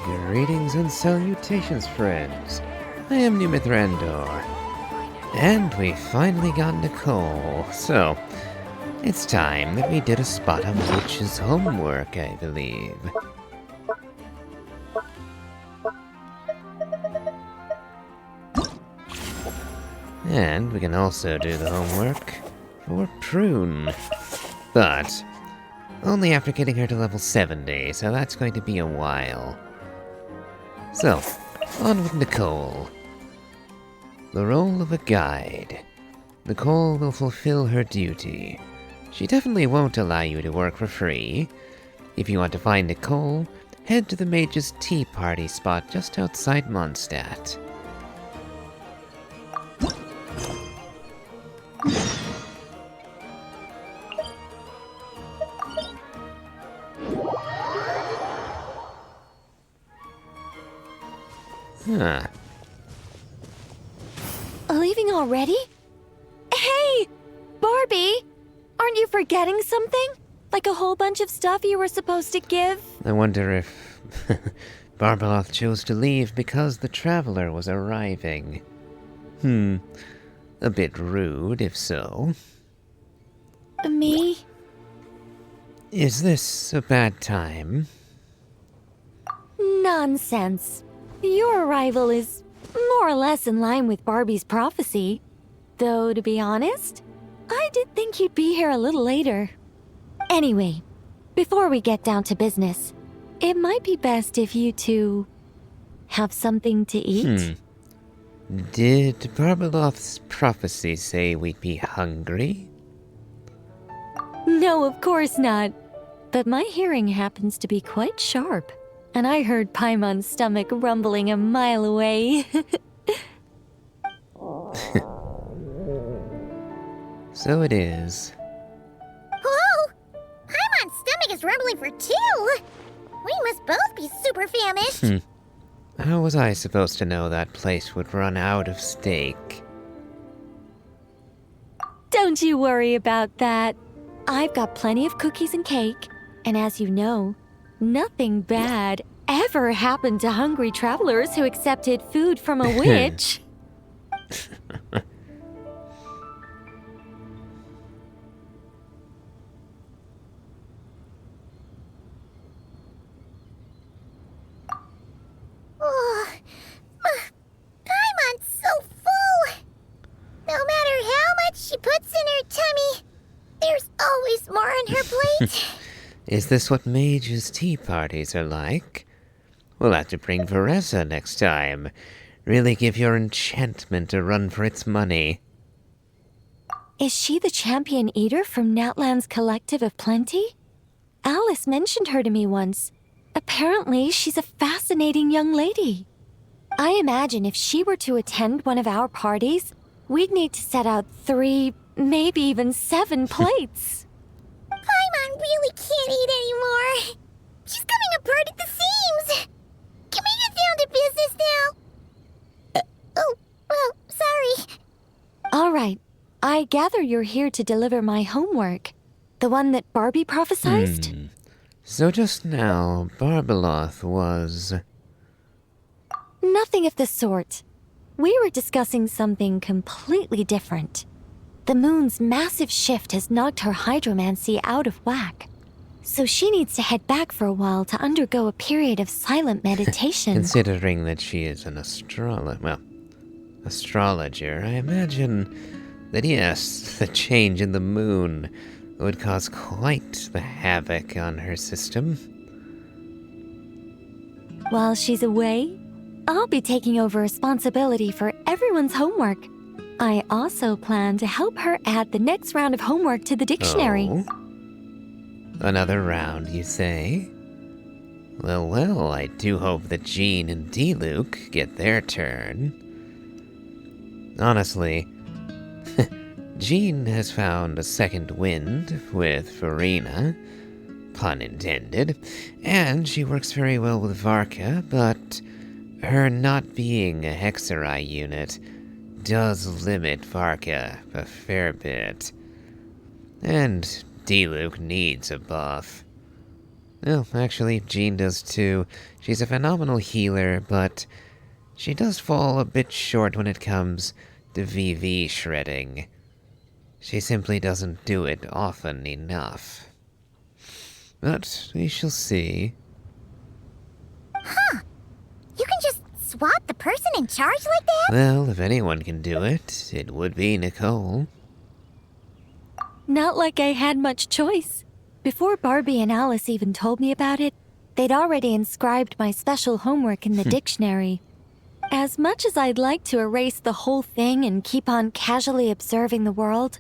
Greetings and salutations, friends. I am Numythrandor. And we finally got Nicole, so it's time that we did a spot on Witch's homework, I believe. And we can also do the homework for Prune. But only after getting her to level 70, so that's going to be a while. So, on with Nicole. The role of a guide. Nicole will fulfill her duty. She definitely won't allow you to work for free. If you want to find Nicole, head to the Mage's Tea Party spot just outside Mondstadt. Huh. Leaving already? Hey! Barbie! Aren't you forgetting something? Like a whole bunch of stuff you were supposed to give? I wonder if Barbeloth chose to leave because the traveler was arriving. A bit rude, if so. Me? Is this a bad time? Nonsense. Your arrival is more or less in line with Barbie's prophecy. Though, to be honest, I did think you'd be here a little later. Anyway, before we get down to business, it might be best if you two have something to eat. Did Barbeloth's prophecy say we'd be hungry? No, of course not. But my hearing happens to be quite sharp, and I heard Paimon's stomach rumbling a mile away. So it is. Whoa! Paimon's stomach is rumbling for two! We must both be super famished! How was I supposed to know that place would run out of steak? Don't you worry about that. I've got plenty of cookies and cake, and as you know, nothing bad ever happened to hungry travelers who accepted food from a witch. Oh, Paimon's so full! No matter how much she puts in her tummy, there's always more on her plate. Is this what mages' tea parties are like? We'll have to bring Veressa next time. Really give your enchantment a run for its money. Is she the champion eater from Natlan's Collective of Plenty? Alice mentioned her to me once. Apparently, she's a fascinating young lady. I imagine if she were to attend one of our parties, we'd need to set out 3, maybe even 7 plates. Paimon really can't eat anymore. She's coming apart at the seams. Can we get down to business now? Sorry. All right. I gather you're here to deliver my homework. The one that Barbie prophesized? So just now, Barbeloth was... Nothing of the sort. We were discussing something completely different. The moon's massive shift has knocked her hydromancy out of whack. So she needs to head back for a while to undergo a period of silent meditation. Considering that she is an astrologer, I imagine that yes, the change in the moon would cause quite the havoc on her system. While she's away, I'll be taking over responsibility for everyone's homework. I also plan to help her add the next round of homework to the dictionary. Oh? Another round, you say? Well, I do hope that Jean and D-Luke get their turn. Honestly, Jean has found a second wind with Farina, pun intended, and she works very well with Varka, but her not being a Hexerai unit does limit Varka a fair bit. And D-Luke needs a buff. Well, actually, Jean does too. She's a phenomenal healer, but she does fall a bit short when it comes to VV shredding. She simply doesn't do it often enough. But we shall see. You can just swap the person in charge like that? Well, if anyone can do it, it would be Nicole. Not like I had much choice. Before Barbie and Alice even told me about it, they'd already inscribed my special homework in the dictionary. As much as I'd like to erase the whole thing and keep on casually observing the world,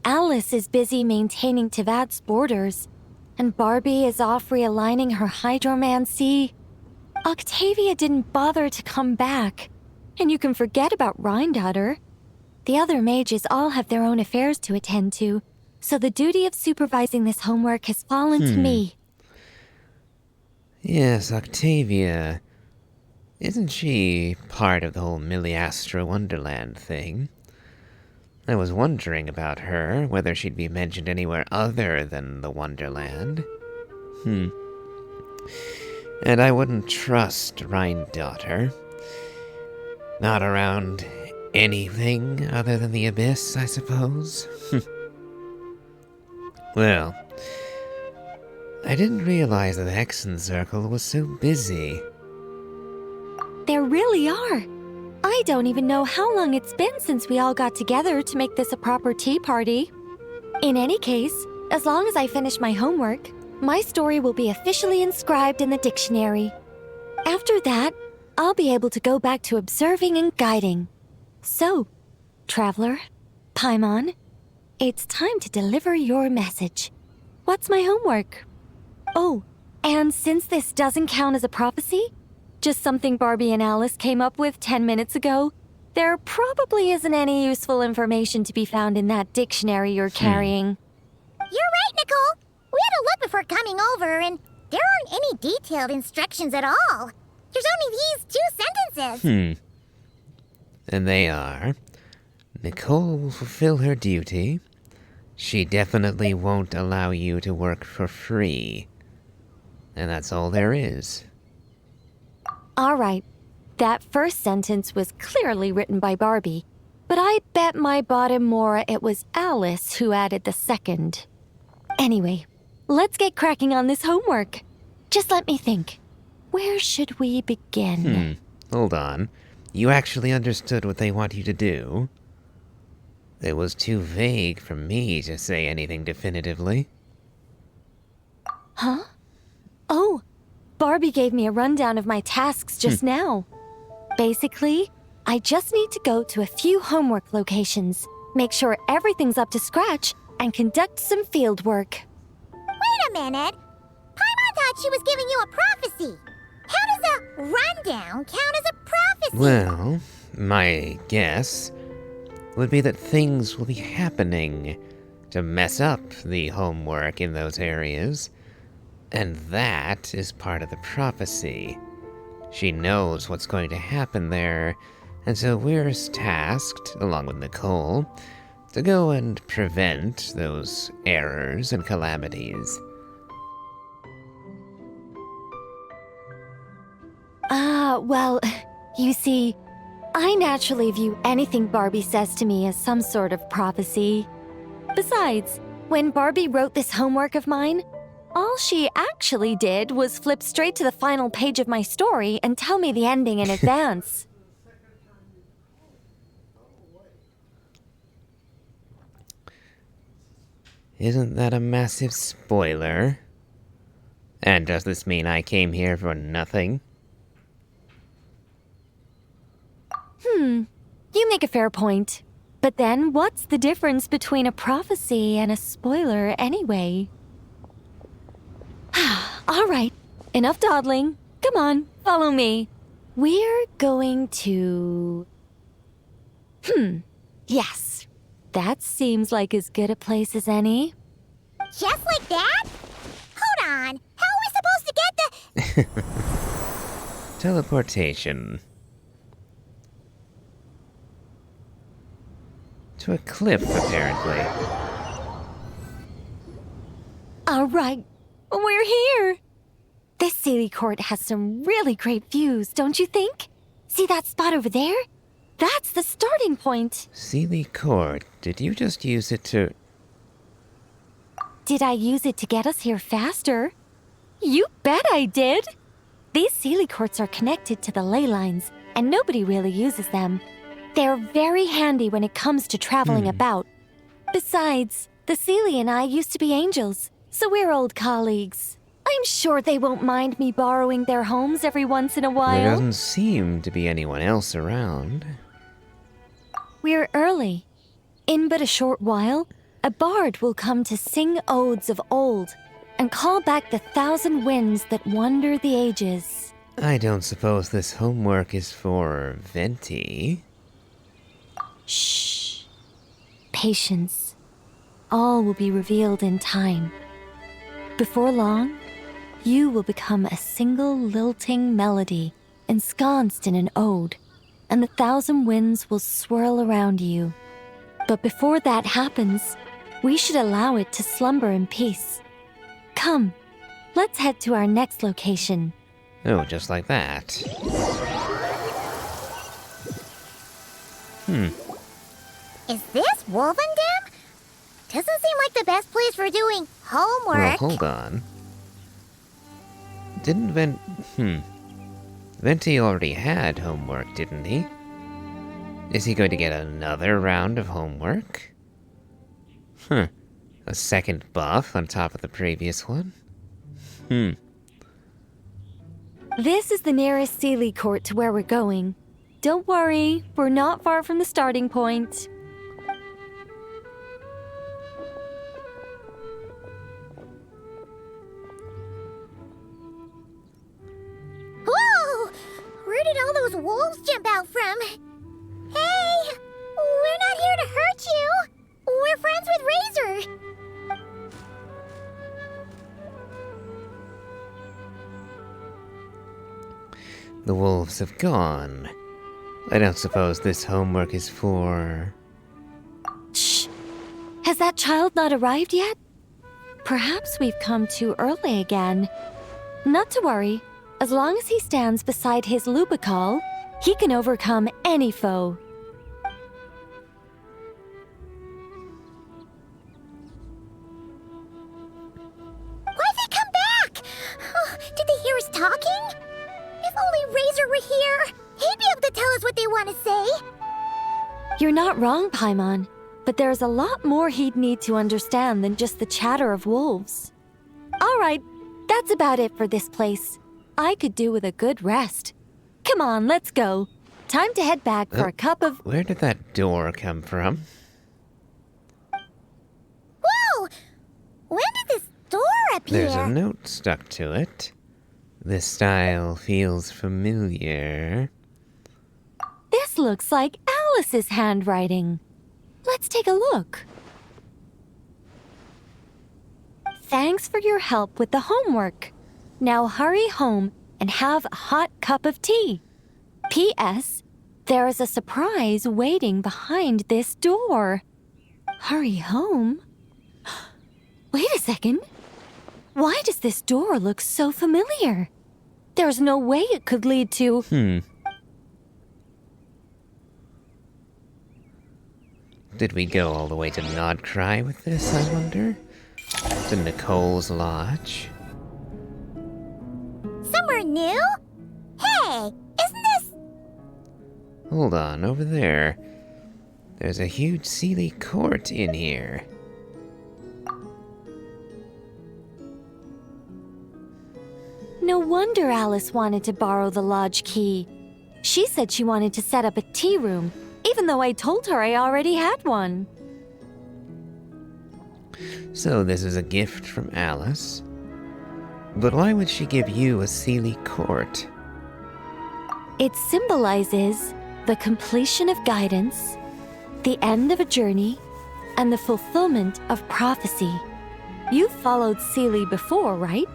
Alice is busy maintaining Tevad's borders, and Barbie is off realigning her hydromancy. Octavia didn't bother to come back, and you can forget about Rhindaughter. The other mages all have their own affairs to attend to, so the duty of supervising this homework has fallen to me. Yes, Octavia. Isn't she part of the whole Miliastra Wonderland thing? I was wondering about her, whether she'd be mentioned anywhere other than the Wonderland. And I wouldn't trust Rhindaughter. Not around anything other than the Abyss, I suppose. Well, I didn't realize that the Hexen Circle was so busy. There really are. I don't even know how long it's been since we all got together to make this a proper tea party. In any case, as long as I finish my homework, my story will be officially inscribed in the dictionary. After that, I'll be able to go back to observing and guiding. So, Traveler, Paimon, it's time to deliver your message. What's my homework? Oh, and since this doesn't count as a prophecy, just something Barbie and Alice came up with 10 minutes ago, there probably isn't any useful information to be found in that dictionary you're carrying. You're right, Nicole. We had a look before coming over, and there aren't any detailed instructions at all. There's only these 2 sentences. And they are, Nicole will fulfill her duty. She definitely won't allow you to work for free. And that's all there is. All right, that first sentence was clearly written by Barbie, but I bet my bottom more it was Alice who added the second. Anyway, let's get cracking on this homework. Just let me think. Where should we begin? Hold on. You actually understood what they want you to do? It was too vague for me to say anything definitively. Huh? Oh, Barbie gave me a rundown of my tasks just now. Basically, I just need to go to a few homework locations, make sure everything's up to scratch, and conduct some field work. Wait a minute. Paimon thought she was giving you a prophecy. How does a rundown count as a prophecy? Well, my guess would be that things will be happening to mess up the homework in those areas. And that is part of the prophecy. She knows what's going to happen there, and so we're tasked, along with Nicole, to go and prevent those errors and calamities. Well, you see, I naturally view anything Barbie says to me as some sort of prophecy. Besides, when Barbie wrote this homework of mine, all she actually did was flip straight to the final page of my story and tell me the ending in advance. Isn't that a massive spoiler? And does this mean I came here for nothing? You make a fair point. But then, what's the difference between a prophecy and a spoiler anyway? All right, enough dawdling. Come on, follow me. We're going to... Yes, that seems like as good a place as any. Just like that? Hold on. How are we supposed to get the... Teleportation. To a cliff, apparently. All right, we're here. This Sealy Court has some really great views, don't you think? See that spot over there? That's the starting point. Sealy Court, did you just use it to... Did I use it to get us here faster? You bet I did! These Sealy Courts are connected to the ley lines, and nobody really uses them. They're very handy when it comes to traveling about. Besides, the Sealy and I used to be angels, so we're old colleagues. I'm sure they won't mind me borrowing their homes every once in a while. There doesn't seem to be anyone else around. We're early. In but a short while, a bard will come to sing odes of old and call back the 1,000 winds that wander the ages. I don't suppose this homework is for Venti. Shh. Patience. All will be revealed in time. Before long, you will become a single lilting melody ensconced in an ode, and the 1,000 winds will swirl around you. But before that happens, we should allow it to slumber in peace. Come, let's head to our next location. Oh, just like that. Is this Wolvendam? Doesn't seem like the best place for doing homework. Well, hold on. Didn't Venti already had homework, didn't he? Is he going to get another round of homework? A second buff on top of the previous one? This is the nearest Sealy Court to where we're going. Don't worry, we're not far from the starting point. Whoa! Where did all those wolves jump out from? Hey! We're not here to hurt you! We're friends with Razor! The wolves have gone. I don't suppose this homework is for... Shh! Has that child not arrived yet? Perhaps we've come too early again. Not to worry. As long as he stands beside his Lubicol, he can overcome any foe. Why'd they come back? Oh, did they hear us talking? If only Razor were here, he'd be able to tell us what they want to say. You're not wrong, Paimon, but there's a lot more he'd need to understand than just the chatter of wolves. All right, that's about it for this place. I could do with a good rest. Come on, let's go. Time to head back for a cup of... Where did that door come from? Whoa! When did this door appear? There's a note stuck to it. This style feels familiar. This looks like Alice's handwriting. Let's take a look. Thanks for your help with the homework. Now hurry home and have a hot cup of tea. P.S. There is a surprise waiting behind this door. Hurry home? Wait a second. Why does this door look so familiar? There's no way it could lead to... Did we go all the way to Nodcry with this, I wonder? To Nicole's lodge? Somewhere new? Hey, isn't this... Hold on, over there. There's a huge Sealy Court in here. No wonder Alice wanted to borrow the lodge key. She said she wanted to set up a tea room, even though I told her I already had one. So this is a gift from Alice. But why would she give you a Sealy Court? It symbolizes the completion of guidance, the end of a journey, and the fulfillment of prophecy. You've followed Sealy before, right?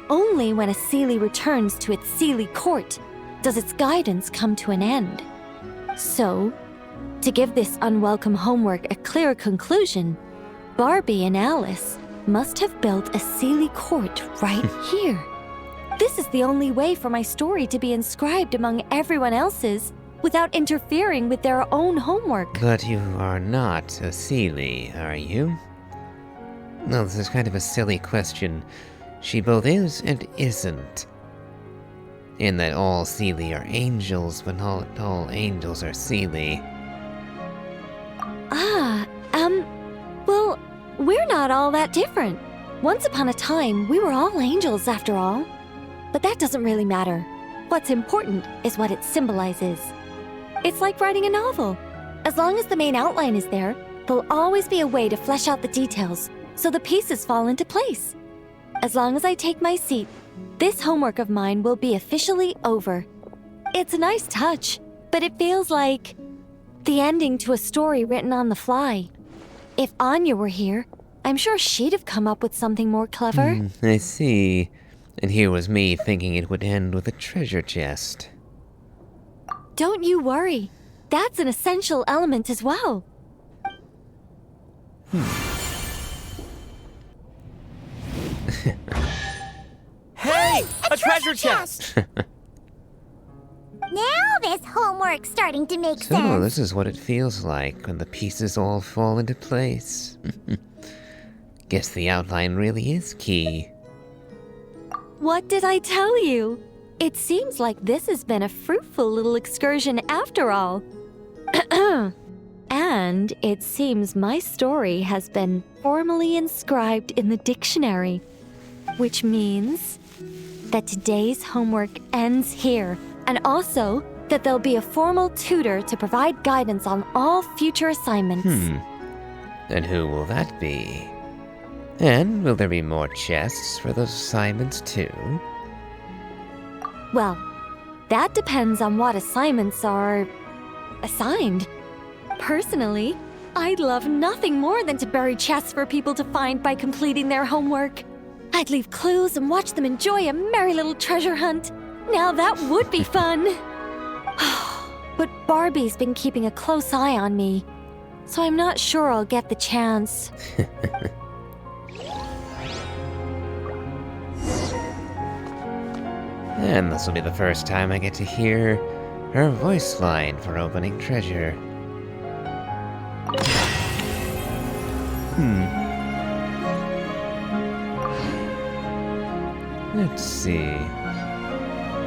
Only when a Sealy returns to its Sealy Court does its guidance come to an end. So, to give this unwelcome homework a clear conclusion, Barbie and Alice must have built a Sealy Court right here. This is the only way for my story to be inscribed among everyone else's without interfering with their own homework. But you are not a Seelie, are you? No, this is kind of a silly question. She both is and isn't. In that all Seelie are angels, but not all angels are Seelie. Well, we're not all that different. Once upon a time, we were all angels after all. But that doesn't really matter. What's important is what it symbolizes. It's like writing a novel. As long as the main outline is there, there'll always be a way to flesh out the details, so the pieces fall into place. As long as I take my seat, this homework of mine will be officially over. It's a nice touch, but it feels like the ending to a story written on the fly. If Anya were here, I'm sure she'd have come up with something more clever. I see. And here was me thinking it would end with a treasure chest. Don't you worry. That's an essential element as well. Hey! A treasure chest! Now this homework's starting to make So, sense. this is what it feels like when the pieces all fall into place. Guess the outline really is key. What did I tell you? It seems like this has been a fruitful little excursion after all. And it seems my story has been formally inscribed in the dictionary, which means that today's homework ends here, and also that there'll be a formal tutor to provide guidance on all future assignments. And who will that be? And will there be more chests for those assignments too? Well, that depends on what assignments are assigned. Personally, I'd love nothing more than to bury chests for people to find by completing their homework. I'd leave clues and watch them enjoy a merry little treasure hunt. Now that would be fun. But Barbie's been keeping a close eye on me, so I'm not sure I'll get the chance. And this will be the first time I get to hear her voice line for opening treasure. Let's see.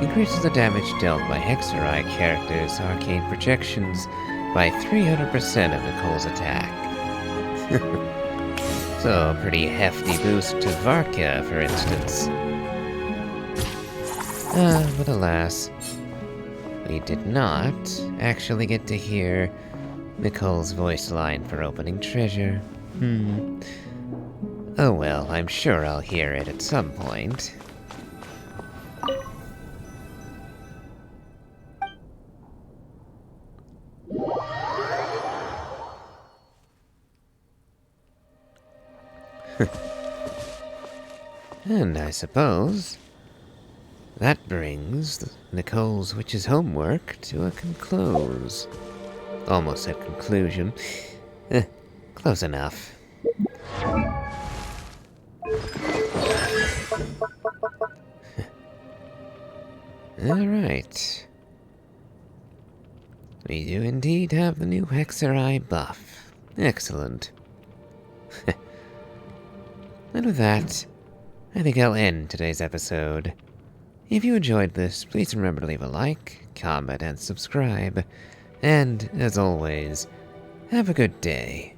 Increases the damage dealt by Hexerei characters' arcane projections by 300% of Nicole's attack. So, a pretty hefty boost to Varka, for instance. But alas, we did not actually get to hear Nicole's voice line for opening treasure. Oh well, I'm sure I'll hear it at some point. And I suppose that brings Nicole's witch's homework to a close. Almost a conclusion. Close enough. Alright. We do indeed have the new Hexerei buff. Excellent. And with that, I think I'll end today's episode. If you enjoyed this, please remember to leave a like, comment, and subscribe. And, as always, have a good day.